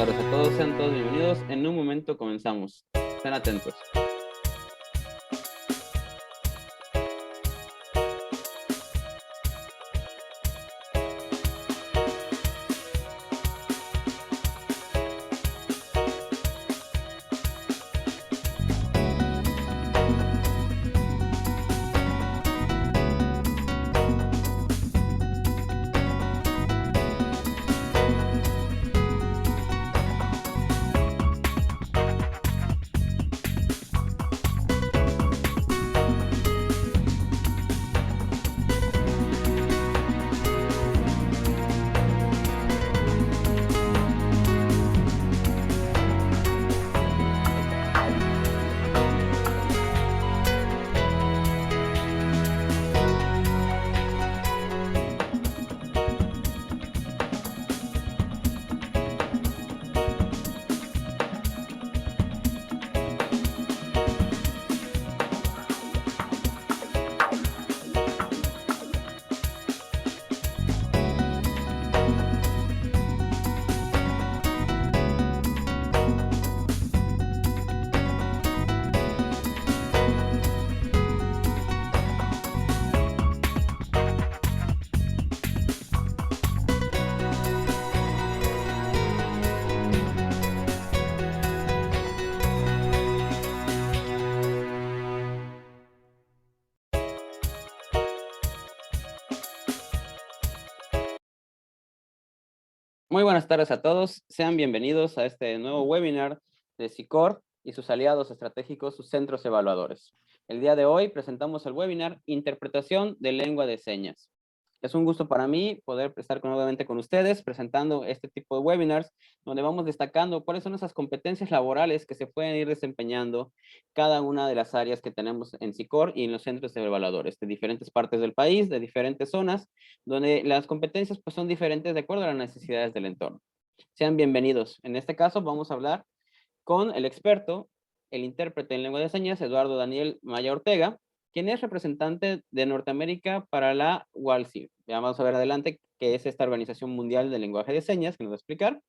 tardes a todos, sean todos bienvenidos. En un momento comenzamos. Estén atentos. Muy buenas tardes a todos. Sean bienvenidos a este nuevo webinar de SICOR y sus aliados estratégicos, sus centros evaluadores. El día de hoy presentamos el webinar Interpretación de Lengua de Señas. Es un gusto para mí poder estar nuevamente con ustedes presentando este tipo de webinars donde vamos destacando cuáles son esas competencias laborales que se pueden ir desempeñando cada una de las áreas que tenemos en SICOR y en los centros evaluadores de diferentes partes del país, de diferentes zonas, donde las competencias pues, son diferentes de acuerdo a las necesidades del entorno. Sean bienvenidos. En este caso vamos a hablar con el experto, el intérprete en lengua de señas, Eduardo Daniel Maya Ortega, quien es representante de Norteamérica para la WALSI. Ya vamos a ver adelante qué es esta Organización Mundial del Lenguaje de Señas, que nos va a explicar.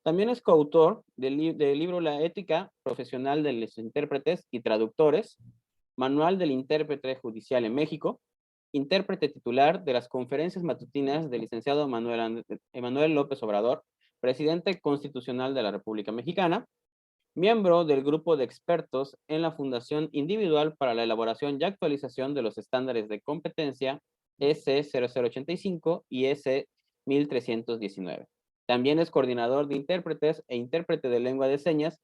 También es coautor del libro La ética profesional de los intérpretes y traductores, Manual del Intérprete Judicial en México, intérprete titular de las conferencias matutinas del licenciado Emanuel López Obrador, presidente constitucional de la República Mexicana, miembro del grupo de expertos en la Fundación Individual para la Elaboración y Actualización de los Estándares de Competencia S0085 y S1319. También es coordinador de intérpretes e intérprete de lengua de señas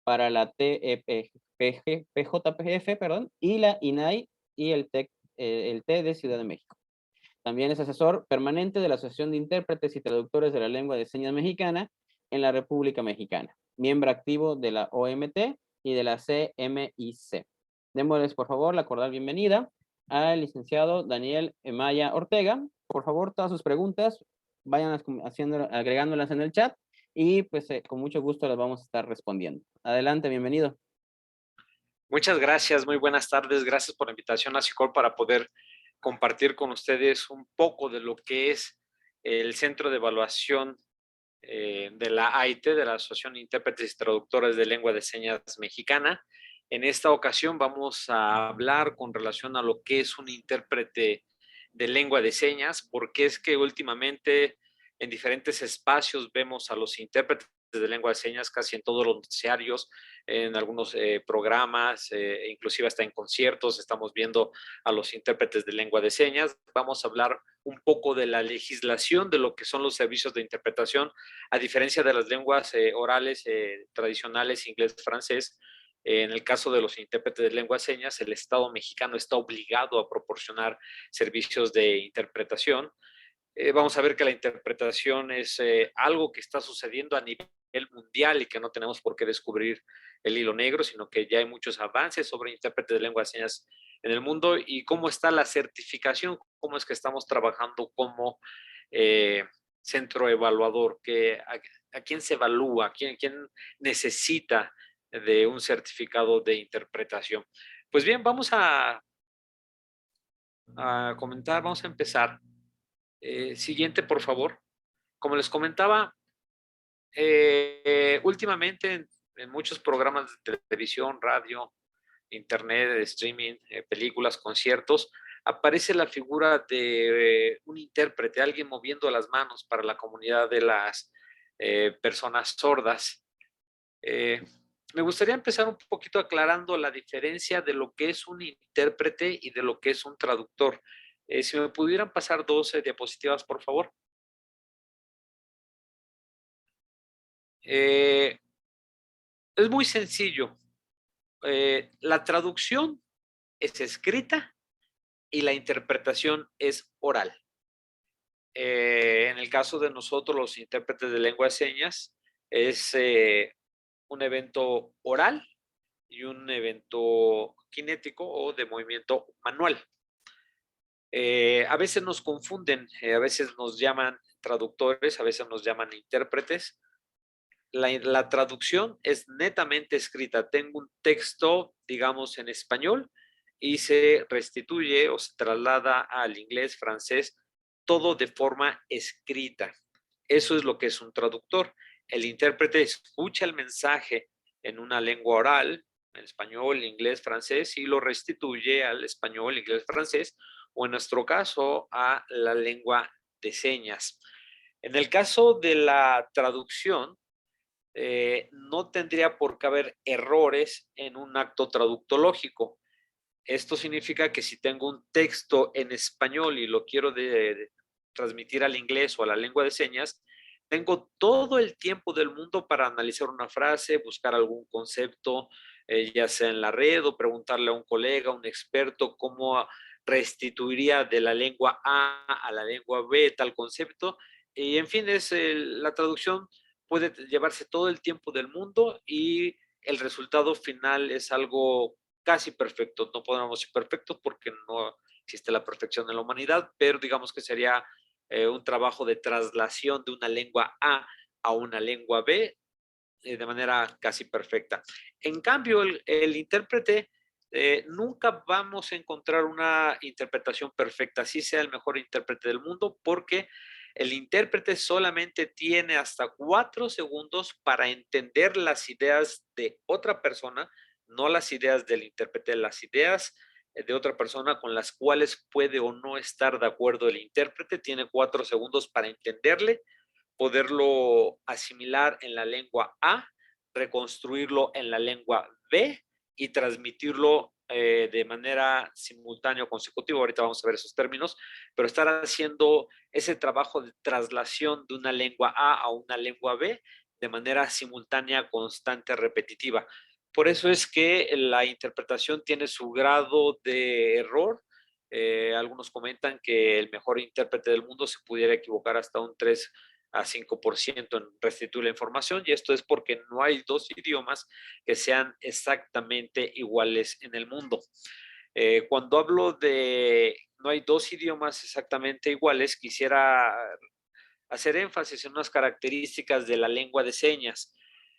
para la PJPF, y la INAI y el TEC, el T de Ciudad de México. También es asesor permanente de la Asociación de Intérpretes y Traductores de la Lengua de Señas Mexicana en la República Mexicana. Miembro activo de la OMT y de la CMIC. Démosles, por favor, la cordial bienvenida al licenciado Daniel Maya Ortega. Por favor, todas sus preguntas, vayan agregándolas en el chat y pues con mucho gusto las vamos a estar respondiendo. Adelante, bienvenido. Muchas gracias, muy buenas tardes. Gracias por la invitación a SICOR para poder compartir con ustedes un poco de lo que es el Centro de Evaluación de la AIT, de la Asociación de Intérpretes y Traductores de Lengua de Señas Mexicana. En esta ocasión vamos a hablar con relación a lo que es un intérprete de lengua de señas, porque es que últimamente en diferentes espacios vemos a los intérpretes de lengua de señas casi en todos los noticiarios, en algunos programas, inclusive hasta en conciertos estamos viendo a los intérpretes de lengua de señas. Vamos a hablar un poco de la legislación de lo que son los servicios de interpretación, a diferencia de las lenguas orales tradicionales, inglés, francés. En el caso de los intérpretes de lengua de señas, el Estado mexicano está obligado a proporcionar servicios de interpretación. Vamos a ver que la interpretación es algo que está sucediendo a nivel mundial y que no tenemos por qué descubrir el hilo negro, sino que ya hay muchos avances sobre intérpretes de lengua de señas en el mundo. Y cómo está la certificación, cómo es que estamos trabajando como centro evaluador, a quién se evalúa, quién necesita de un certificado de interpretación. Pues bien, vamos a comentar, vamos a empezar. Siguiente, por favor. Como les comentaba, Últimamente en muchos programas de televisión, radio, internet, de streaming, películas, conciertos, aparece la figura de un intérprete, alguien moviendo las manos para la comunidad de las personas sordas. Eh, Me gustaría empezar un poquito aclarando la diferencia de lo que es un intérprete y de lo que es un traductor. Si me pudieran pasar 12 diapositivas, por favor. Eh, es muy sencillo. La traducción es escrita y la interpretación es oral. En el caso de nosotros, los intérpretes de lengua de señas, es un evento oral y un evento cinético o de movimiento manual. A veces nos confunden, a veces nos llaman traductores, a veces nos llaman intérpretes. La traducción es netamente escrita. Tengo un texto, digamos, en español y se restituye o se traslada al inglés, francés, todo de forma escrita. Eso es lo que es un traductor. El intérprete escucha el mensaje en una lengua oral, en español, inglés, francés, y lo restituye al español, inglés, francés, o en nuestro caso, a la lengua de señas. En el caso de la traducción, no tendría por qué haber errores en un acto traductológico. Esto significa que si tengo un texto en español y lo quiero transmitir al inglés o a la lengua de señas, tengo todo el tiempo del mundo para analizar una frase, buscar algún concepto, ya sea en la red o preguntarle a un colega, un experto, cómo restituiría de la lengua A la lengua B tal concepto. Y en fin, la traducción puede llevarse todo el tiempo del mundo y el resultado final es algo casi perfecto. No podemos ser perfectos porque no existe la perfección en la humanidad, pero digamos que sería un trabajo de traslación de una lengua a una lengua B de manera casi perfecta. En cambio, el intérprete, nunca vamos a encontrar una interpretación perfecta, así sea el mejor intérprete del mundo, porque el intérprete solamente tiene hasta 4 segundos para entender las ideas de otra persona, no las ideas del intérprete, las ideas de otra persona con las cuales puede o no estar de acuerdo el intérprete. Tiene 4 segundos para entenderle, poderlo asimilar en la lengua A, reconstruirlo en la lengua B y transmitirlo de manera simultánea o consecutiva. Ahorita vamos a ver esos términos, pero estar haciendo ese trabajo de traslación de una lengua A una lengua B de manera simultánea, constante, repetitiva. Por eso es que la interpretación tiene su grado de error. Algunos comentan que el mejor intérprete del mundo se pudiera equivocar hasta un 3 a 5% en restituir la información, y esto es porque no hay dos idiomas que sean exactamente iguales en el mundo. Cuando hablo de no hay dos idiomas exactamente iguales, quisiera hacer énfasis en unas características de la lengua de señas.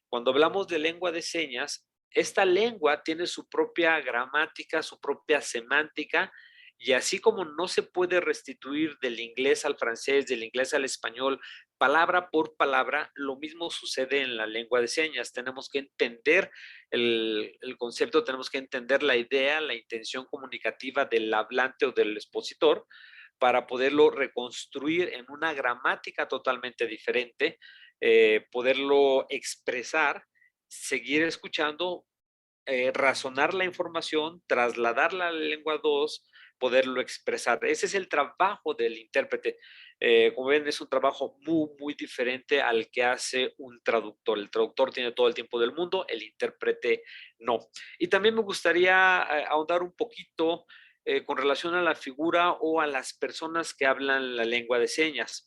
Cuando hablamos de lengua de señas, esta lengua tiene su propia gramática, su propia semántica, y así como no se puede restituir del inglés al francés, del inglés al español, palabra por palabra, lo mismo sucede en la lengua de señas. Tenemos que entender el concepto, tenemos que entender la idea, la intención comunicativa del hablante o del expositor para poderlo reconstruir en una gramática totalmente diferente, poderlo expresar, seguir escuchando, razonar la información, trasladarla a la lengua 2, poderlo expresar. Ese es el trabajo del intérprete. Como ven, es un trabajo muy, muy diferente al que hace un traductor. El traductor tiene todo el tiempo del mundo, el intérprete no. Y también me gustaría ahondar un poquito con relación a la figura o a las personas que hablan la lengua de señas.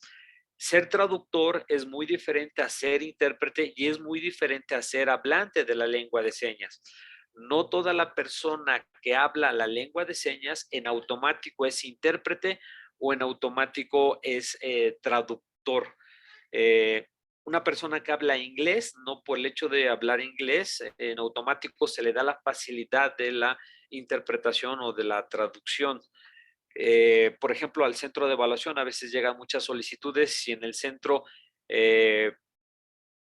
Ser traductor es muy diferente a ser intérprete y es muy diferente a ser hablante de la lengua de señas. No toda la persona que habla la lengua de señas en automático es intérprete o en automático es traductor. Eh, una persona que habla inglés, no por el hecho de hablar inglés, en automático se le da la facilidad de la interpretación o de la traducción. Por ejemplo, al centro de evaluación a veces llegan muchas solicitudes y en el centro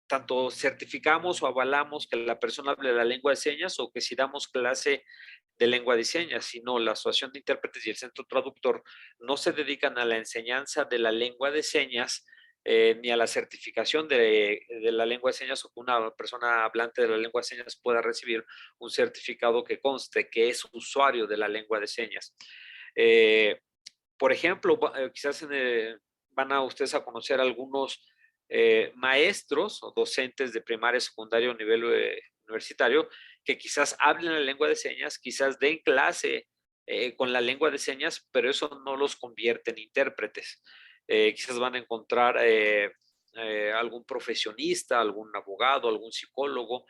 tanto certificamos o avalamos que la persona hable la lengua de señas o que si damos clase de lengua de señas, sino la Asociación de Intérpretes y el Centro Traductor no se dedican a la enseñanza de la lengua de señas ni a la certificación de la lengua de señas o que una persona hablante de la lengua de señas pueda recibir un certificado que conste que es usuario de la lengua de señas. Por ejemplo, quizás van a ustedes a conocer algunos maestros o docentes de primaria, secundaria o nivel universitario que quizás hablen la lengua de señas, quizás den clase con la lengua de señas, pero eso no los convierte en intérpretes. Quizás van a encontrar algún profesionista, algún abogado, algún psicólogo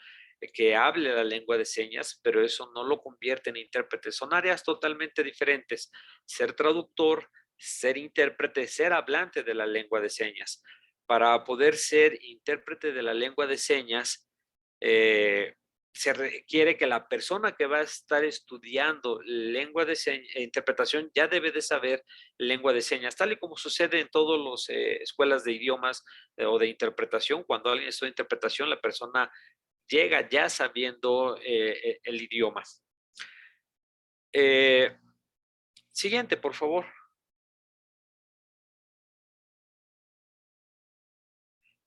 que hable la lengua de señas, pero eso no lo convierte en intérprete. Son áreas totalmente diferentes. Ser traductor, ser intérprete, ser hablante de la lengua de señas. Para poder ser intérprete de la lengua de señas, se requiere que la persona que va a estar estudiando lengua de señas, interpretación ya debe de saber lengua de señas, tal y como sucede en todas las escuelas de idiomas o de interpretación. Cuando alguien estudia interpretación, la persona llega ya sabiendo el idioma. Siguiente, por favor.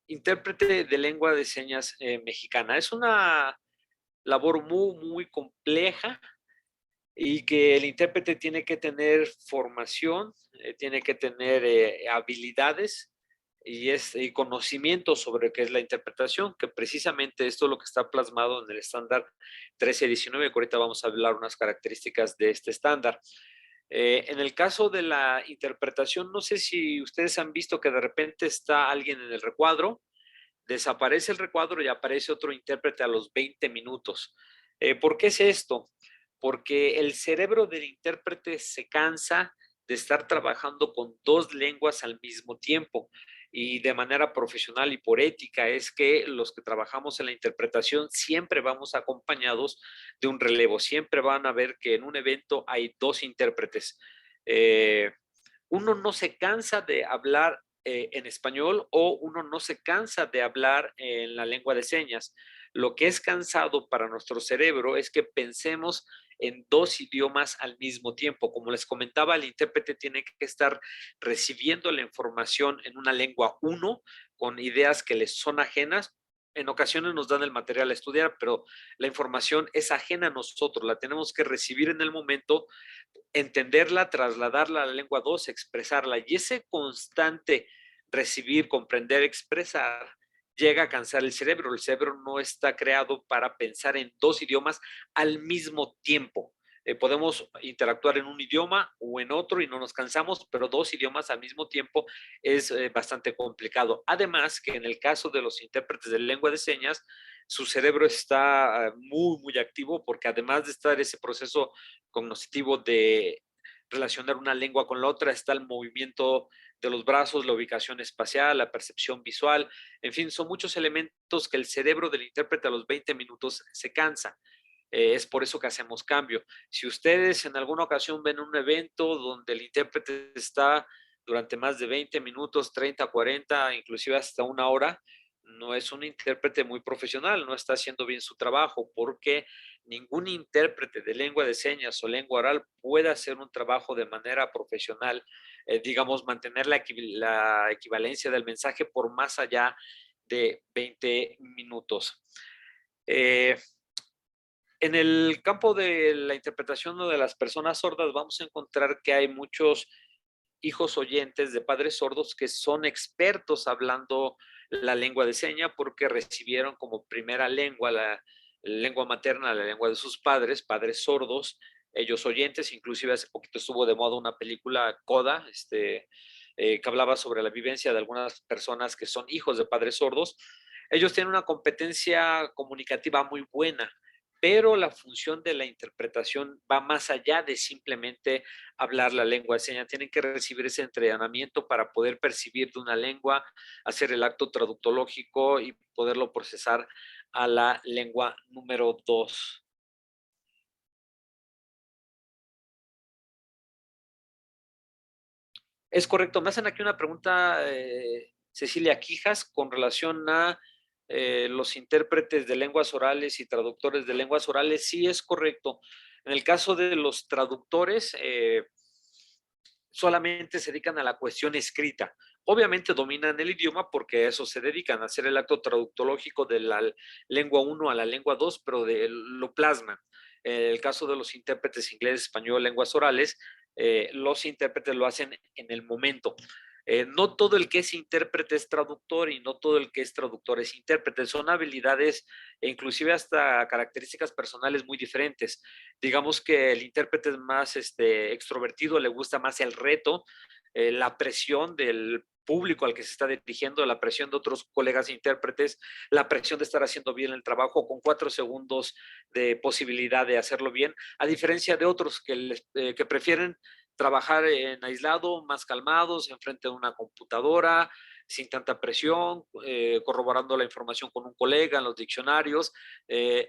Intérprete de lengua de señas mexicana. Es una labor muy compleja y que el intérprete tiene que tener formación, tiene que tener habilidades y conocimiento sobre qué es la interpretación, que precisamente esto es lo que está plasmado en el estándar 1319, que ahorita vamos a hablar unas características de este estándar. En el caso de la interpretación, no sé si ustedes han visto que de repente está alguien en el recuadro, desaparece el recuadro y aparece otro intérprete a los 20 minutos. ¿Por qué es esto? Porque el cerebro del intérprete se cansa de estar trabajando con dos lenguas al mismo tiempo y de manera profesional y por ética es que los que trabajamos en la interpretación siempre vamos acompañados de un relevo, siempre van a ver que en un evento hay dos intérpretes. Uno no se cansa de hablar en español o uno no se cansa de hablar en la lengua de señas. Lo que es cansado para nuestro cerebro es que pensemos en dos idiomas al mismo tiempo. Como les comentaba, el intérprete tiene que estar recibiendo la información en una lengua uno, con ideas que les son ajenas. En ocasiones nos dan el material a estudiar, pero la información es ajena a nosotros, la tenemos que recibir en el momento, entenderla, trasladarla a la lengua 2, expresarla. Y ese constante recibir, comprender, expresar, llega a cansar el cerebro. El cerebro no está creado para pensar en dos idiomas al mismo tiempo. Podemos interactuar en un idioma o en otro y no nos cansamos, pero dos idiomas al mismo tiempo es bastante complicado. Además, que en el caso de los intérpretes de lengua de señas, su cerebro está muy activo porque además de estar ese proceso cognitivo de relacionar una lengua con la otra, está el movimiento de los brazos, la ubicación espacial, la percepción visual, en fin, son muchos elementos que el cerebro del intérprete a los 20 minutos se cansa. Es por eso que hacemos cambio. Si ustedes en alguna ocasión ven un evento donde el intérprete está durante más de 20 minutos, 30, 40, inclusive hasta una hora, no es un intérprete muy profesional, no está haciendo bien su trabajo, porque ningún intérprete de lengua de señas o lengua oral puede hacer un trabajo de manera profesional, digamos, mantener la equivalencia del mensaje por más allá de 20 minutos. En el campo de la interpretación de las personas sordas vamos a encontrar que hay muchos hijos oyentes de padres sordos que son expertos hablando la lengua de seña porque recibieron como primera lengua la lengua materna, la lengua de sus padres, padres sordos, ellos oyentes. Inclusive hace poquito estuvo de moda una película, Coda, que hablaba sobre la vivencia de algunas personas que son hijos de padres sordos. Ellos tienen una competencia comunicativa muy buena, pero la función de la interpretación va más allá de simplemente hablar la lengua de señas. Tienen que recibir ese entrenamiento para poder percibir de una lengua, hacer el acto traductológico y poderlo procesar a la lengua número 2. Es correcto. Me hacen aquí una pregunta, Cecilia Quijas, con relación a los intérpretes de lenguas orales y traductores de lenguas orales, sí es correcto. En el caso de los traductores, solamente se dedican a la cuestión escrita. Obviamente dominan el idioma porque a eso se dedican, a hacer el acto traductológico de la lengua 1 a la lengua 2, pero lo plasman. En el caso de los intérpretes inglés, español, lenguas orales, los intérpretes lo hacen en el momento. No todo el que es intérprete es traductor y no todo el que es traductor es intérprete. Son habilidades e inclusive hasta características personales muy diferentes. Digamos que el intérprete es más extrovertido, le gusta más el reto, la presión del público al que se está dirigiendo, la presión de otros colegas intérpretes, la presión de estar haciendo bien el trabajo con 4 segundos de posibilidad de hacerlo bien, a diferencia de otros que prefieren trabajar en aislado, más calmados, enfrente de una computadora, sin tanta presión, corroborando la información con un colega en los diccionarios.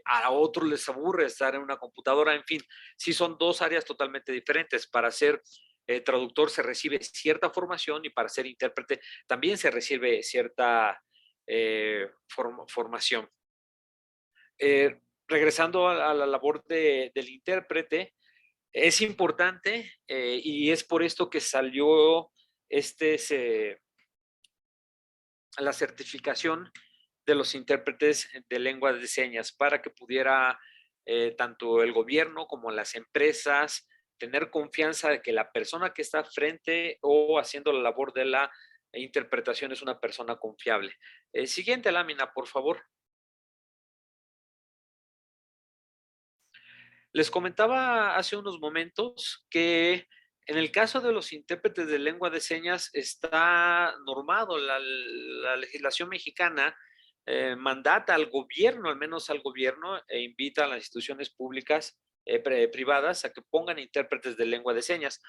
A otros les aburre estar en una computadora, en fin, sí son dos áreas totalmente diferentes. Para ser traductor se recibe cierta formación y para ser intérprete también se recibe cierta formación. Regresando a la labor del intérprete, es importante y es por esto que salió la certificación de los intérpretes de lengua de señas para que pudiera tanto el gobierno como las empresas tener confianza de que la persona que está frente o haciendo la labor de la interpretación es una persona confiable. Siguiente lámina, por favor. Les comentaba hace unos momentos que en el caso de los intérpretes de lengua de señas está normado, la legislación mexicana mandata al gobierno, al menos al gobierno, e invita a las instituciones públicas, privadas, a que pongan intérpretes de lengua de señas.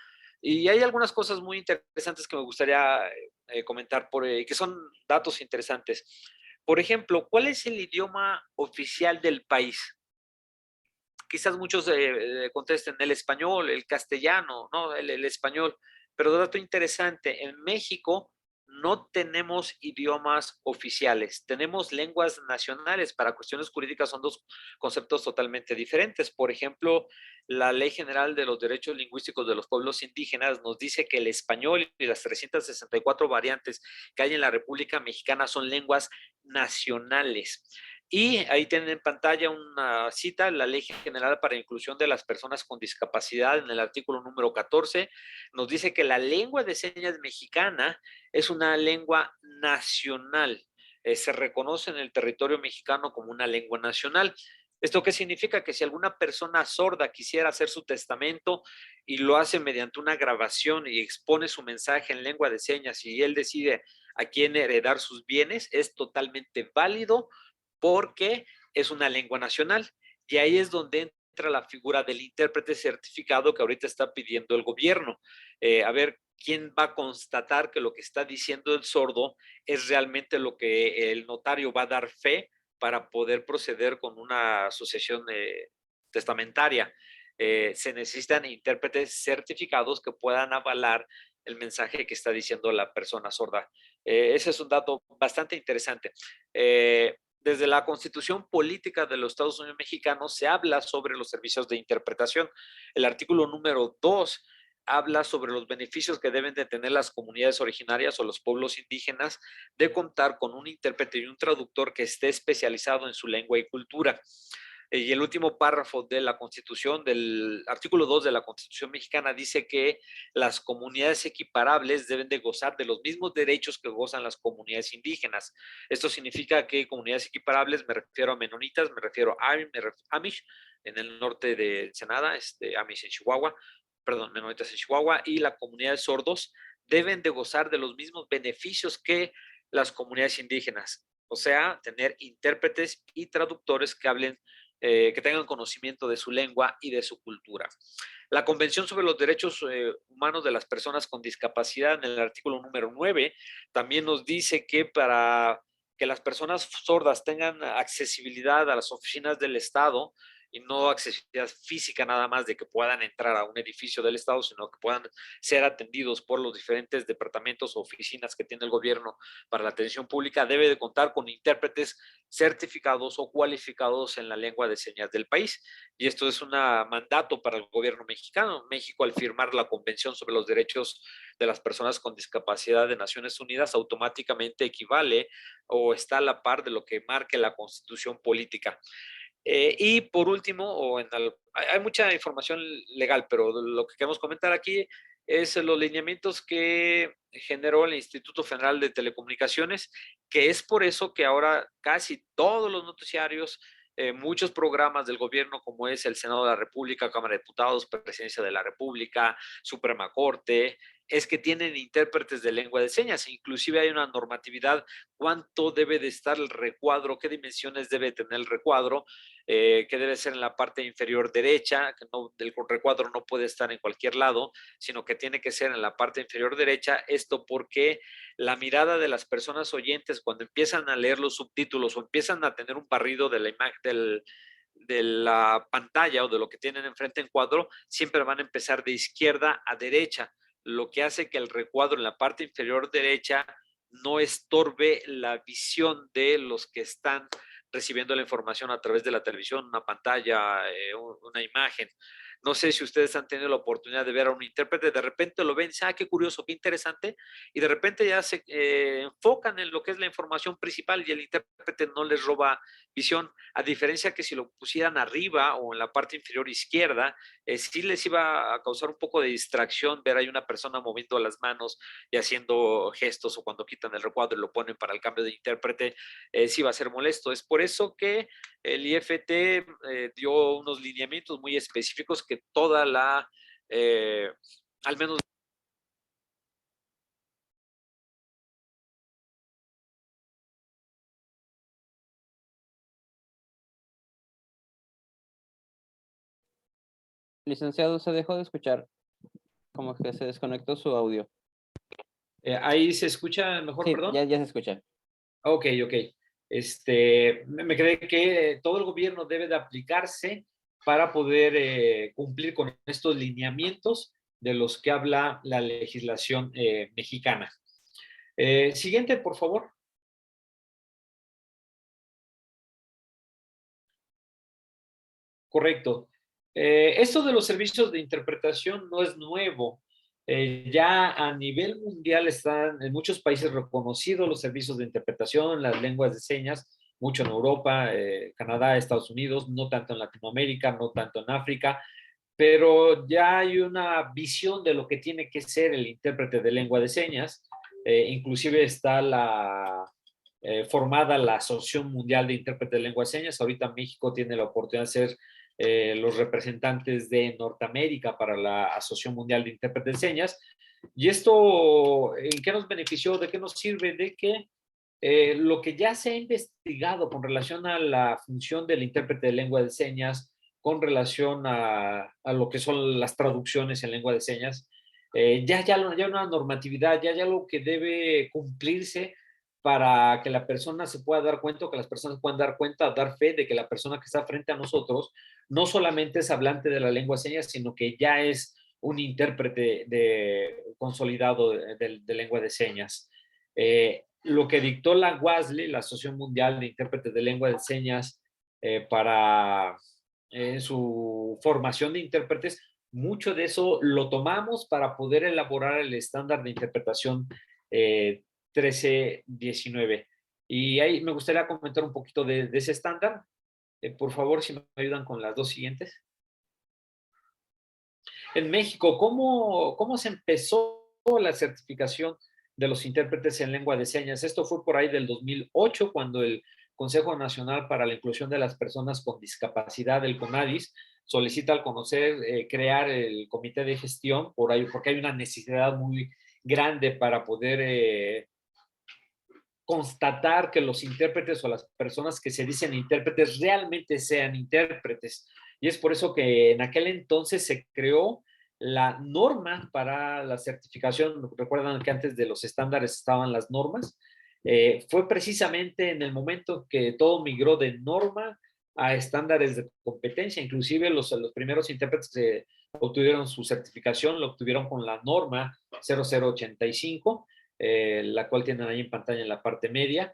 Y hay algunas cosas muy interesantes que me gustaría comentar, que son datos interesantes. Por ejemplo, ¿cuál es el idioma oficial del país? Quizás muchos contesten el español, el castellano, ¿no? El español. Pero dato interesante, en México no tenemos idiomas oficiales, tenemos lenguas nacionales. Para cuestiones jurídicas son dos conceptos totalmente diferentes. Por ejemplo, la Ley General de los Derechos Lingüísticos de los Pueblos Indígenas nos dice que el español y las 364 variantes que hay en la República Mexicana son lenguas nacionales. Y ahí tienen en pantalla una cita, la Ley General para la Inclusión de las Personas con Discapacidad, en el artículo número 14, nos dice que la lengua de señas mexicana es una lengua nacional. Se reconoce en el territorio mexicano como una lengua nacional. ¿Esto qué significa? Que si alguna persona sorda quisiera hacer su testamento y lo hace mediante una grabación y expone su mensaje en lengua de señas y él decide a quién heredar sus bienes, es totalmente válido porque es una lengua nacional. Y ahí es donde entra la figura del intérprete certificado que ahorita está pidiendo el gobierno. A ver, ¿quién va a constatar que lo que está diciendo el sordo es realmente lo que el notario va a dar fe para poder proceder con una asociación testamentaria? Se necesitan intérpretes certificados que puedan avalar el mensaje que está diciendo la persona sorda. Ese es un dato bastante interesante. Desde la Constitución Política de los Estados Unidos Mexicanos se habla sobre los servicios de interpretación. El artículo número 2 habla sobre los beneficios que deben de tener las comunidades originarias o los pueblos indígenas de contar con un intérprete y un traductor que esté especializado en su lengua y cultura. Y el último párrafo de la Constitución, del artículo 2 de la Constitución mexicana, dice que las comunidades equiparables deben de gozar de los mismos derechos que gozan las comunidades indígenas. Esto significa que comunidades equiparables, me refiero a menonitas, me refiero a Amish en el norte de Ensenada, Amish en Chihuahua, perdón, menonitas en Chihuahua, y la comunidad de sordos deben de gozar de los mismos beneficios que las comunidades indígenas. O sea, tener intérpretes y traductores que hablen que tengan conocimiento de su lengua y de su cultura. La Convención sobre los Derechos Humanos de las Personas con Discapacidad, en el artículo número 9, también nos dice que para que las personas sordas tengan accesibilidad a las oficinas del Estado, y no accesibilidad física nada más de que puedan entrar a un edificio del Estado, sino que puedan ser atendidos por los diferentes departamentos o oficinas que tiene el gobierno para la atención pública, debe de contar con intérpretes certificados o cualificados en la lengua de señas del país. Y esto es un mandato para el gobierno mexicano. México, al firmar la Convención sobre los Derechos de las Personas con Discapacidad de Naciones Unidas, automáticamente equivale o está a la par de lo que marque la Constitución política. Y por último, hay mucha información legal, pero lo que queremos comentar aquí es los lineamientos que generó el Instituto Federal de Telecomunicaciones, que es por eso que ahora casi todos los noticiarios, muchos programas del gobierno, como es el Senado de la República, Cámara de Diputados, Presidencia de la República, Suprema Corte, es que tienen intérpretes de lengua de señas. Inclusive hay una normatividad cuánto debe de estar el recuadro, qué dimensiones debe tener el recuadro, que debe ser en la parte inferior derecha, que no, el recuadro no puede estar en cualquier lado, sino que tiene que ser en la parte inferior derecha. Esto porque la mirada de las personas oyentes cuando empiezan a leer los subtítulos o empiezan a tener un barrido de la imagen de la pantalla o de lo que tienen enfrente en cuadro, siempre van a empezar de izquierda a derecha, lo que hace que el recuadro en la parte inferior derecha no estorbe la visión de los que están recibiendo la información a través de la televisión, una pantalla, una imagen. No sé si ustedes han tenido la oportunidad de ver a un intérprete, de repente lo ven y dicen, qué curioso, qué interesante, y de repente ya se enfocan en lo que es la información principal y el intérprete no les roba visión, a diferencia que si lo pusieran arriba o en la parte inferior izquierda, sí les iba a causar un poco de distracción ver ahí una persona moviendo las manos y haciendo gestos, o cuando quitan el recuadro y lo ponen para el cambio de intérprete, sí va a ser molesto. Es por eso que el IFT dio unos lineamientos muy específicos que toda la, al menos Licenciado, se dejó de escuchar, como que se desconectó su audio. ahí se escucha mejor, Sí, perdón. ya se escucha. Ok, ok. Me cree que todo el gobierno debe de aplicarse para poder cumplir con estos lineamientos de los que habla la legislación mexicana. Siguiente, por favor. Correcto. Esto de los servicios de interpretación no es nuevo. Ya a nivel mundial están en muchos países reconocidos los servicios de interpretación, las lenguas de señas, mucho en Europa, Canadá, Estados Unidos, no tanto en Latinoamérica, no tanto en África, pero ya hay una visión de lo que tiene que ser el intérprete de lengua de señas. Inclusive está formada la Asociación Mundial de Intérpretes de Lengua de Señas. Ahorita México tiene la oportunidad de ser los representantes de Norteamérica para la Asociación Mundial de Intérpretes de Señas. ¿Y esto en qué nos benefició? ¿De qué nos sirve? De que lo que ya se ha investigado con relación a la función del intérprete de lengua de señas, con relación a lo que son las traducciones en lengua de señas, ya una normatividad, ya lo que debe cumplirse para que la persona se pueda dar cuenta, o que las personas puedan dar cuenta, dar fe de que la persona que está frente a nosotros no solamente es hablante de la lengua de señas, sino que ya es un intérprete consolidado de lengua de señas. Lo que dictó la WASL, la Asociación Mundial de Intérpretes de Lengua de Señas, para su formación de intérpretes, mucho de eso lo tomamos para poder elaborar el estándar de interpretación 1319. Y ahí me gustaría comentar un poquito de ese estándar. Por favor, si me ayudan con las dos siguientes. En México, ¿cómo se empezó la certificación de los intérpretes en lengua de señas? Esto fue por ahí del 2008, cuando el Consejo Nacional para la Inclusión de las Personas con Discapacidad, el CONADIS, solicita al conocer crear el comité de gestión por ahí, porque hay una necesidad muy grande para poder constatar que los intérpretes o las personas que se dicen intérpretes realmente sean intérpretes. Y es por eso que en aquel entonces se creó la norma para la certificación. Recuerdan que antes de los estándares estaban las normas. Fue precisamente en el momento que todo migró de norma a estándares de competencia. Inclusive los primeros intérpretes que obtuvieron su certificación lo obtuvieron con la norma 0085, la cual tienen ahí en pantalla en la parte media.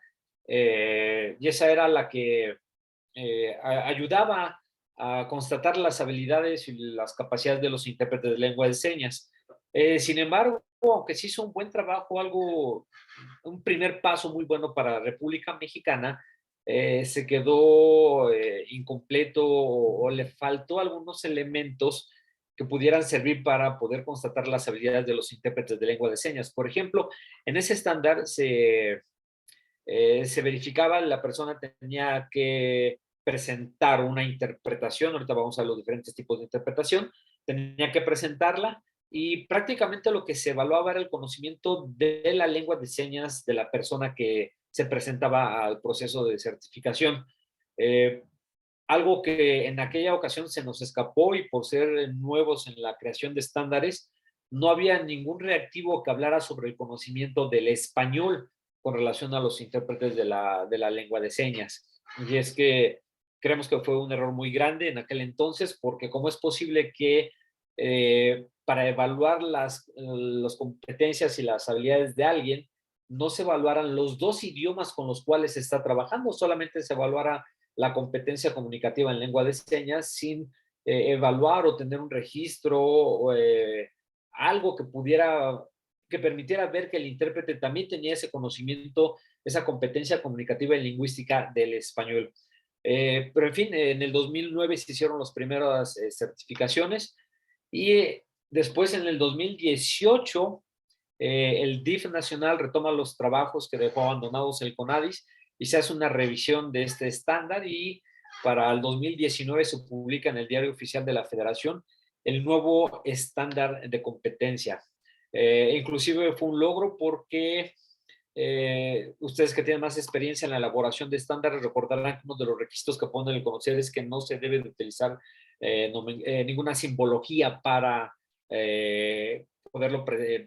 Y esa era la que ayudaba a constatar las habilidades y las capacidades de los intérpretes de lengua de señas. Sin embargo, aunque se hizo un buen trabajo, un primer paso muy bueno para la República Mexicana, se quedó incompleto o le faltó algunos elementos que pudieran servir para poder constatar las habilidades de los intérpretes de lengua de señas. Por ejemplo, en ese estándar se verificaba, la persona tenía que presentar una interpretación, ahorita vamos a los diferentes tipos de interpretación, tenía que presentarla y prácticamente lo que se evaluaba era el conocimiento de la lengua de señas de la persona que se presentaba al proceso de certificación. Eh, Algo que en aquella ocasión se nos escapó y por ser nuevos en la creación de estándares, no había ningún reactivo que hablara sobre el conocimiento del español con relación a los intérpretes de la lengua de señas. Y es que creemos que fue un error muy grande en aquel entonces, porque cómo es posible que para evaluar las competencias y las habilidades de alguien, no se evaluaran los dos idiomas con los cuales se está trabajando, solamente se evaluara la competencia comunicativa en lengua de señas sin evaluar o tener un registro o algo que permitiera ver que el intérprete también tenía ese conocimiento, esa competencia comunicativa y lingüística del español. Pero en fin, en el 2009 se hicieron las primeras certificaciones y después en el 2018 el DIF nacional retoma los trabajos que dejó abandonados el CONADIS y se hace una revisión de este estándar y para el 2019 se publica en el Diario Oficial de la Federación el nuevo estándar de competencia. Inclusive fue un logro porque ustedes que tienen más experiencia en la elaboración de estándares recordarán que uno de los requisitos que pone el conocer es que no se debe de utilizar ninguna simbología para poderlo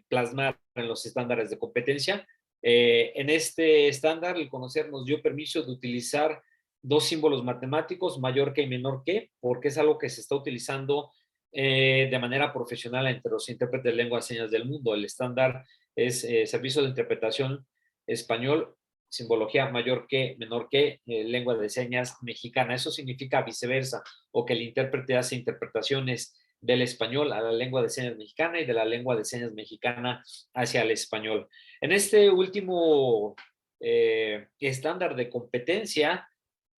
plasmar en los estándares de competencia. En este estándar, el conocer nos dio permiso de utilizar dos símbolos matemáticos, mayor que y menor que, porque es algo que se está utilizando de manera profesional entre los intérpretes de lengua de señas del mundo. El estándar es servicio de interpretación español, simbología mayor que, menor que, lengua de señas mexicana. Eso significa viceversa, o que el intérprete hace interpretaciones del español a la lengua de señas mexicana y de la lengua de señas mexicana hacia el español. En este último estándar de competencia,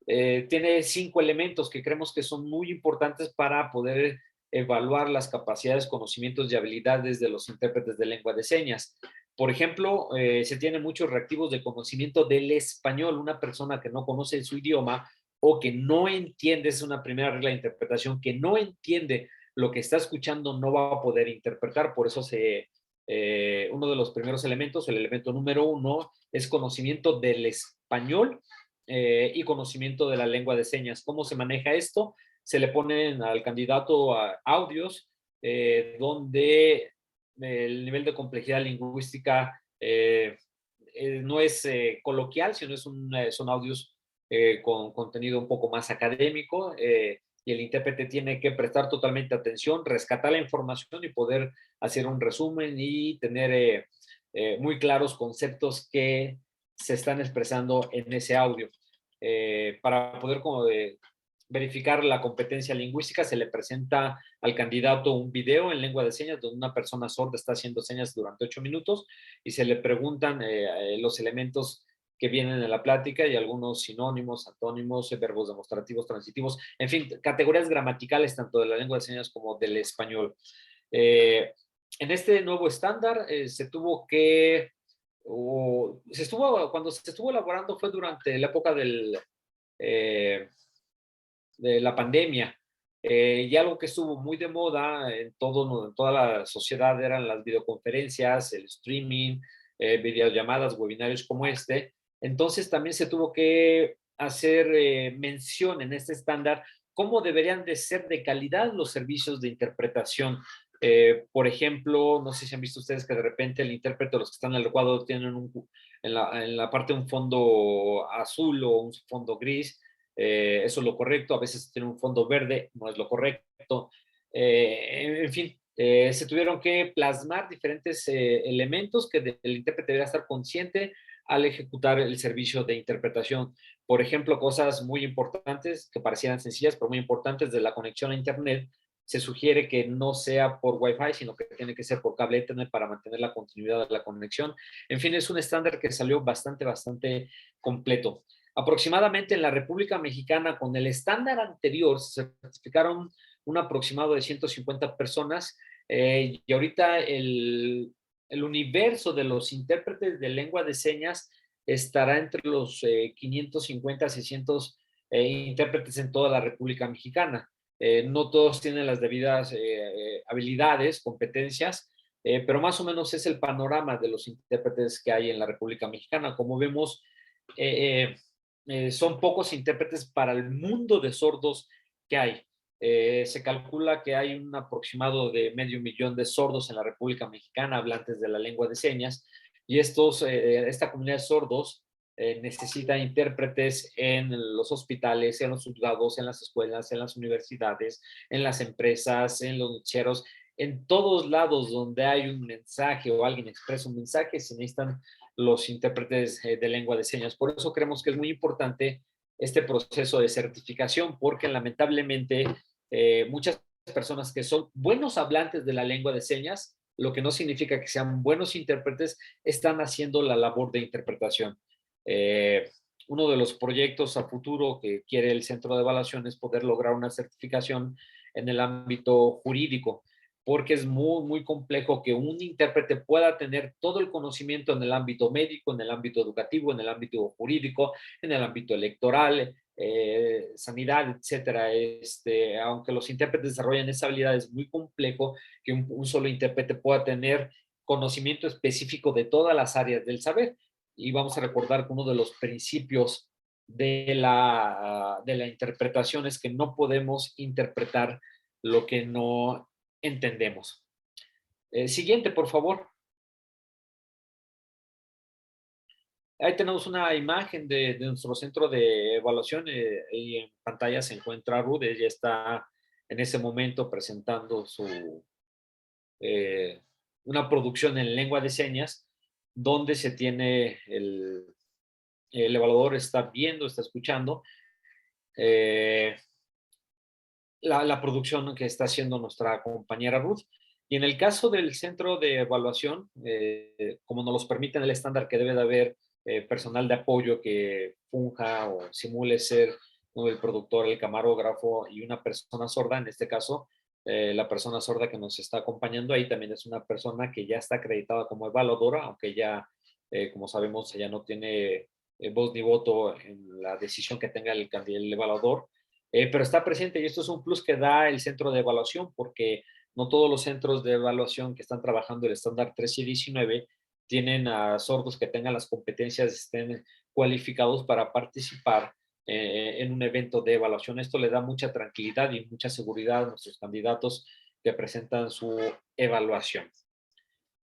tiene 5 elementos que creemos que son muy importantes para poder evaluar las capacidades, conocimientos y habilidades de los intérpretes de lengua de señas. Por ejemplo, se tienen muchos reactivos de conocimiento del español. Una persona que no conoce su idioma o que no entiende, es una primera regla de interpretación, que no entiende lo que está escuchando no va a poder interpretar. Por eso uno de los primeros elementos, el elemento número 1, es conocimiento del español y conocimiento de la lengua de señas. ¿Cómo se maneja esto? Se le ponen al candidato a audios donde el nivel de complejidad lingüística no es coloquial, sino son audios con contenido un poco más académico y el intérprete tiene que prestar totalmente atención, rescatar la información y poder hacer un resumen y tener muy claros conceptos que se están expresando en ese audio. Para poder verificar la competencia lingüística, se le presenta al candidato un video en lengua de señas donde una persona sorda está haciendo señas durante 8 minutos y se le preguntan los elementos que vienen en la plática y algunos sinónimos, antónimos, verbos demostrativos, transitivos, en fin, categorías gramaticales tanto de la lengua de señas como del español. En este nuevo estándar cuando se estuvo elaborando fue durante la época de la pandemia. Y algo que estuvo muy de moda en toda la sociedad eran las videoconferencias, el streaming, videollamadas, webinarios como este. Entonces también se tuvo que hacer mención en este estándar cómo deberían de ser de calidad los servicios de interpretación. Por ejemplo, no sé si han visto ustedes que de repente el intérprete, los que están en el cuadro, tienen en la parte un fondo azul o un fondo gris. eso es lo correcto. A veces tiene un fondo verde, no es lo correcto. En fin, se tuvieron que plasmar diferentes elementos que el intérprete debería estar consciente al ejecutar el servicio de interpretación. Por ejemplo, cosas muy importantes que parecieran sencillas, pero muy importantes de la conexión a Internet. Se sugiere que no sea por Wi-Fi, sino que tiene que ser por cable Ethernet para mantener la continuidad de la conexión. En fin, es un estándar que salió bastante completo. Aproximadamente en la República Mexicana, con el estándar anterior, se certificaron un aproximado de 150 personas, y ahorita el universo de los intérpretes de lengua de señas estará entre los 550 a 600 intérpretes en toda la República Mexicana. No todos tienen las debidas habilidades, competencias, pero más o menos es el panorama de los intérpretes que hay en la República Mexicana. Como vemos, son pocos intérpretes para el mundo de sordos que hay. Se calcula que hay un aproximado de 500,000 de sordos en la República Mexicana, hablantes de la lengua de señas, y esta comunidad de sordos necesita intérpretes en los hospitales, en los juzgados, en las escuelas, en las universidades, en las empresas, en los noticieros, en todos lados donde hay un mensaje o alguien expresa un mensaje, se necesitan los intérpretes de lengua de señas. Por eso creemos que es muy importante este proceso de certificación, porque lamentablemente muchas personas que son buenos hablantes de la lengua de señas, lo que no significa que sean buenos intérpretes, están haciendo la labor de interpretación. Uno de los proyectos a futuro que quiere el Centro de Evaluación es poder lograr una certificación en el ámbito jurídico, porque es muy complejo que un intérprete pueda tener todo el conocimiento en el ámbito médico, en el ámbito educativo, en el ámbito jurídico, en el ámbito electoral, sanidad, etcétera. Aunque los intérpretes desarrollen esa habilidad, es muy complejo que un solo intérprete pueda tener conocimiento específico de todas las áreas del saber. Y vamos a recordar que uno de los principios de la interpretación es que no podemos interpretar lo que no entendemos. Siguiente, por favor. Ahí tenemos una imagen de nuestro centro de evaluación. Ahí en pantalla se encuentra Ruth. Ella está en ese momento presentando eh, una producción en lengua de señas, donde se tiene el evaluador está viendo, está escuchando la producción que está haciendo nuestra compañera Ruth. Y en el caso del centro de evaluación, como nos los permite el estándar que debe de haber personal de apoyo que funja o simule ser el productor, el camarógrafo y una persona sorda, en este caso, la persona sorda que nos está acompañando ahí también es una persona que ya está acreditada como evaluadora, aunque ya, como sabemos, ella no tiene voz ni voto en la decisión que tenga el evaluador, pero está presente y esto es un plus que da el centro de evaluación porque no todos los centros de evaluación que están trabajando el estándar 13 y 19 tienen a sordos que tengan las competencias, estén cualificados para participar en un evento de evaluación. Esto le da mucha tranquilidad y mucha seguridad a nuestros candidatos que presentan su evaluación.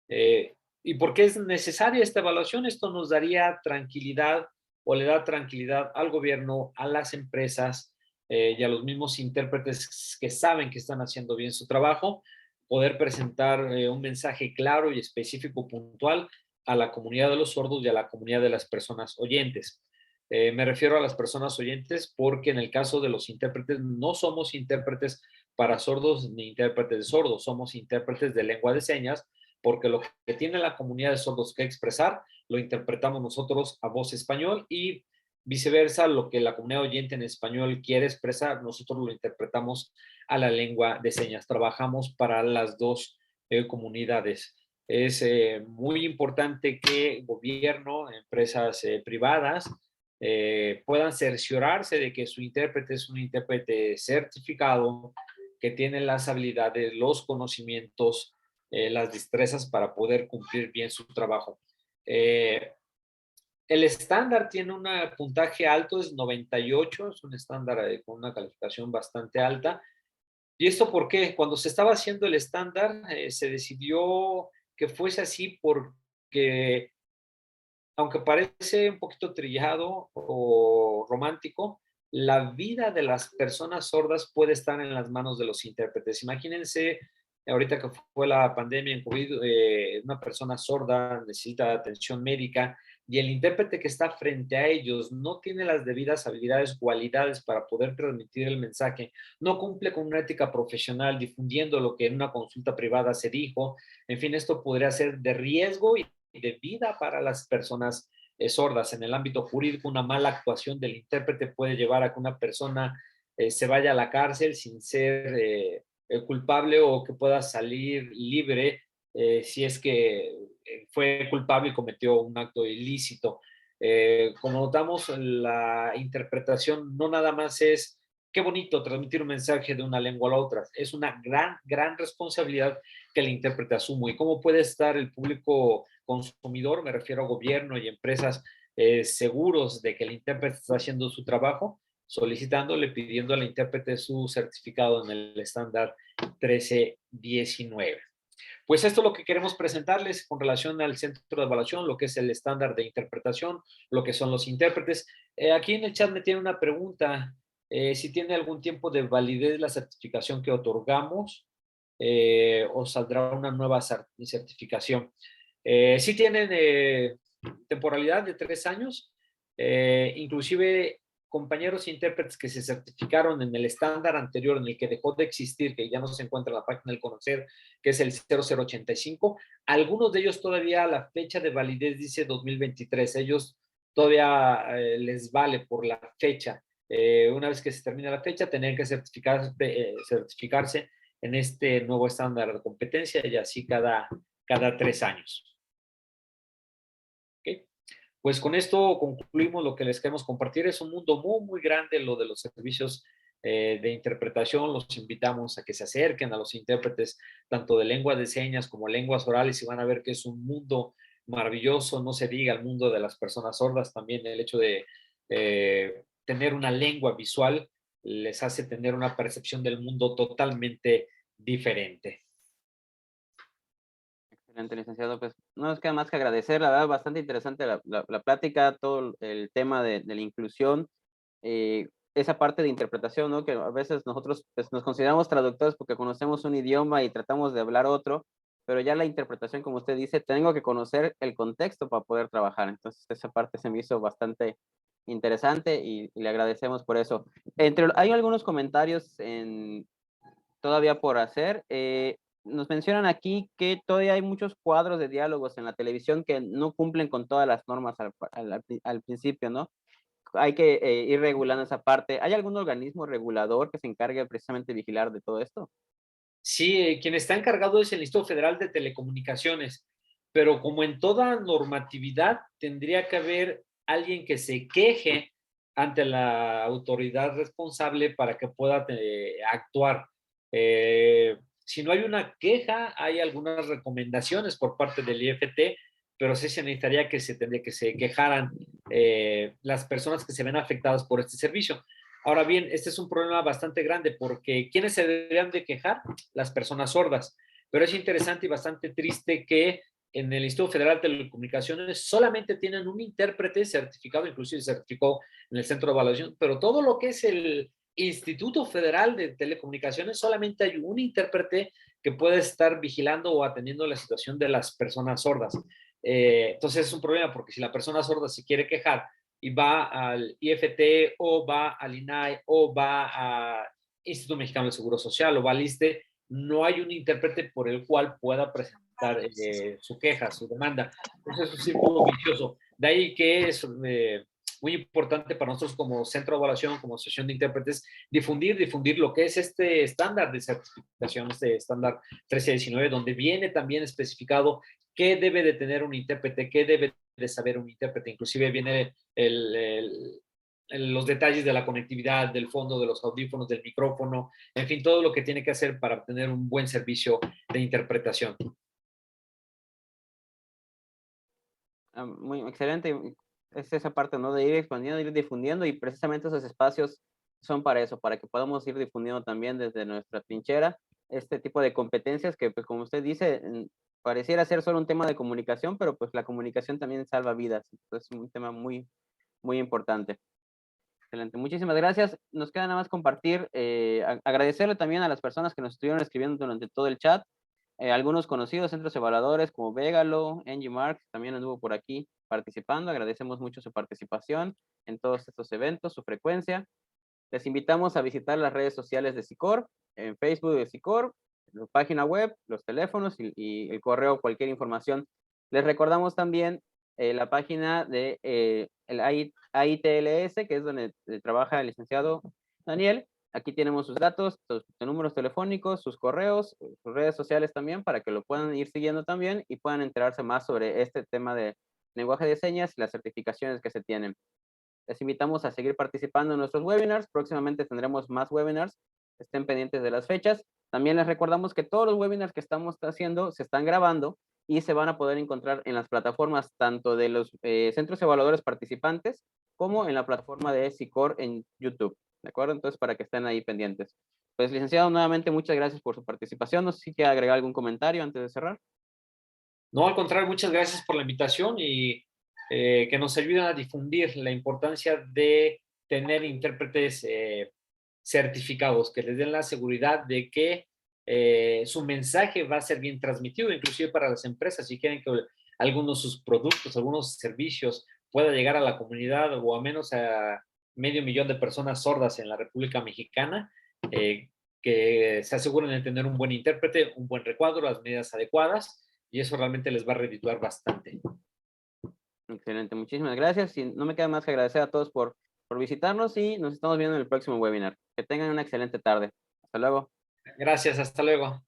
¿Y por qué es necesaria esta evaluación? Esto nos daría tranquilidad o le da tranquilidad al gobierno, a las empresas y a los mismos intérpretes que saben que están haciendo bien su trabajo, poder presentar un mensaje claro y específico, puntual a la comunidad de los sordos y a la comunidad de las personas oyentes. Me refiero a las personas oyentes porque en el caso de los intérpretes no somos intérpretes para sordos ni intérpretes de sordos, somos intérpretes de lengua de señas, porque lo que tiene la comunidad de sordos que expresar lo interpretamos nosotros a voz español y viceversa, lo que la comunidad oyente en español quiere expresar, nosotros lo interpretamos a la lengua de señas. Trabajamos para las dos comunidades. Es muy importante que gobierno, empresas privadas puedan cerciorarse de que su intérprete es un intérprete certificado, que tiene las habilidades, los conocimientos, las destrezas para poder cumplir bien su trabajo. El estándar tiene un puntaje alto, es 98, es un estándar con una calificación bastante alta. ¿Y esto por qué? Cuando se estaba haciendo el estándar, se decidió que fuese así porque, aunque parece un poquito trillado o romántico, la vida de las personas sordas puede estar en las manos de los intérpretes. Imagínense, ahorita que fue la pandemia en COVID, una persona sorda necesita atención médica y el intérprete que está frente a ellos no tiene las debidas habilidades, cualidades para poder transmitir el mensaje, no cumple con una ética profesional difundiendo lo que en una consulta privada se dijo. En fin, esto podría ser de riesgo y de vida para las personas sordas. En el ámbito jurídico, una mala actuación del intérprete puede llevar a que una persona se vaya a la cárcel sin ser culpable o que pueda salir libre si es que fue culpable y cometió un acto ilícito. Como notamos, la interpretación no nada más es qué bonito transmitir un mensaje de una lengua a la otra, es una gran responsabilidad que el intérprete asume. ¿Y cómo puede estar el público consumidor, me refiero a gobierno y empresas, seguros de que el intérprete está haciendo su trabajo? Solicitándole, pidiendo al intérprete su certificado en el estándar 1319. Pues esto es lo que queremos presentarles con relación al centro de evaluación, lo que es el estándar de interpretación, lo que son los intérpretes. Aquí en el chat me tiene una pregunta, si tiene algún tiempo de validez la certificación que otorgamos o saldrá una nueva certificación. Sí tienen temporalidad de 3 años, inclusive compañeros intérpretes que se certificaron en el estándar anterior en el que dejó de existir, que ya no se encuentra en la página del conocer, que es el 0085. Algunos de ellos todavía la fecha de validez dice 2023. Ellos todavía les vale por la fecha. Una vez que se termina la fecha, tener que certificarse en este nuevo estándar de competencia y así cada 3 años. ¿Okay? Pues con esto concluimos lo que les queremos compartir. Es un mundo muy grande lo de los servicios de interpretación. Los invitamos a que se acerquen a los intérpretes, tanto de lengua de señas como lenguas orales, y van a ver que es un mundo maravilloso. No se diga el mundo de las personas sordas, también el hecho de tener una lengua visual les hace tener una percepción del mundo totalmente diferente. Excelente, licenciado. Pues no nos queda más que agradecer, la verdad, bastante interesante la plática, todo el tema de la inclusión, esa parte de interpretación, ¿no? Que a veces nosotros pues, nos consideramos traductores porque conocemos un idioma y tratamos de hablar otro, pero ya la interpretación, como usted dice, tengo que conocer el contexto para poder trabajar. Entonces, esa parte se me hizo bastante interesante y le agradecemos por eso. Hay algunos comentarios todavía por hacer. Nos mencionan aquí que todavía hay muchos cuadros de diálogos en la televisión que no cumplen con todas las normas al principio, ¿no? Hay que ir regulando esa parte. ¿Hay algún organismo regulador que se encargue precisamente de vigilar de todo esto? Sí, quien está encargado es el Instituto Federal de Telecomunicaciones, pero como en toda normatividad, tendría que haber alguien que se queje ante la autoridad responsable para que pueda actuar. Si no hay una queja, hay algunas recomendaciones por parte del IFT, pero sí se necesitaría que se quejaran las personas que se ven afectadas por este servicio. Ahora bien, este es un problema bastante grande porque ¿quiénes se deberían de quejar? Las personas sordas. Pero es interesante y bastante triste que en el Instituto Federal de Telecomunicaciones solamente tienen un intérprete certificado, inclusive certificó en el centro de evaluación, pero todo lo que es el Instituto Federal de Telecomunicaciones solamente hay un intérprete que puede estar vigilando o atendiendo la situación de las personas sordas. Entonces es un problema porque si la persona sorda se quiere quejar y va al IFT o va al INAI o va a Instituto Mexicano del Seguro Social o va al ISSSTE, no hay un intérprete por el cual pueda presentar su queja, su demanda. Entonces es un círculo vicioso. De ahí que es muy importante para nosotros como centro de evaluación, como asociación de intérpretes, difundir lo que es este estándar de certificación, este estándar 1319, donde viene también especificado qué debe de tener un intérprete, qué debe de saber un intérprete. Inclusive viene los detalles de la conectividad, del fondo, de los audífonos, del micrófono, en fin, todo lo que tiene que hacer para obtener un buen servicio de interpretación. Muy excelente. Es esa parte, ¿no? De ir expandiendo, ir difundiendo y precisamente esos espacios son para eso, para que podamos ir difundiendo también desde nuestra trinchera este tipo de competencias que, pues, como usted dice, pareciera ser solo un tema de comunicación, pero pues la comunicación también salva vidas. Es un tema muy, muy importante. Excelente, muchísimas gracias. Nos queda nada más compartir, agradecerle también a las personas que nos estuvieron escribiendo durante todo el chat, algunos conocidos centros evaluadores como Vegalo, Angie Marks, también anduvo por aquí participando. Agradecemos mucho su participación en todos estos eventos, su frecuencia. Les invitamos a visitar las redes sociales de SICOR, en Facebook de SICOR, la página web, los teléfonos y el correo, cualquier información. Les recordamos también la página de el AITLS, que es donde trabaja el licenciado Daniel. Aquí tenemos sus datos, sus números telefónicos, sus correos, sus redes sociales también, para que lo puedan ir siguiendo también y puedan enterarse más sobre este tema de lenguaje de señas y las certificaciones que se tienen. Les invitamos a seguir participando en nuestros webinars. Próximamente tendremos más webinars. Estén pendientes de las fechas. También les recordamos que todos los webinars que estamos haciendo se están grabando y se van a poder encontrar en las plataformas tanto de los centros evaluadores participantes como en la plataforma de SICOR en YouTube. ¿De acuerdo? Entonces, para que estén ahí pendientes. Pues, licenciado, nuevamente muchas gracias por su participación. No sé si quiere agregar algún comentario antes de cerrar. No, al contrario, muchas gracias por la invitación y que nos ayuden a difundir la importancia de tener intérpretes certificados, que les den la seguridad de que su mensaje va a ser bien transmitido, inclusive para las empresas, si quieren que algunos de sus productos, algunos servicios pueda llegar a la comunidad o a menos a 500,000 de personas sordas en la República Mexicana, que se aseguren de tener un buen intérprete, un buen recuadro, las medidas adecuadas, y eso realmente les va a redituar bastante. Excelente, muchísimas gracias. Y no me queda más que agradecer a todos por visitarnos y nos estamos viendo en el próximo webinar. Que tengan una excelente tarde. Hasta luego. Gracias, hasta luego.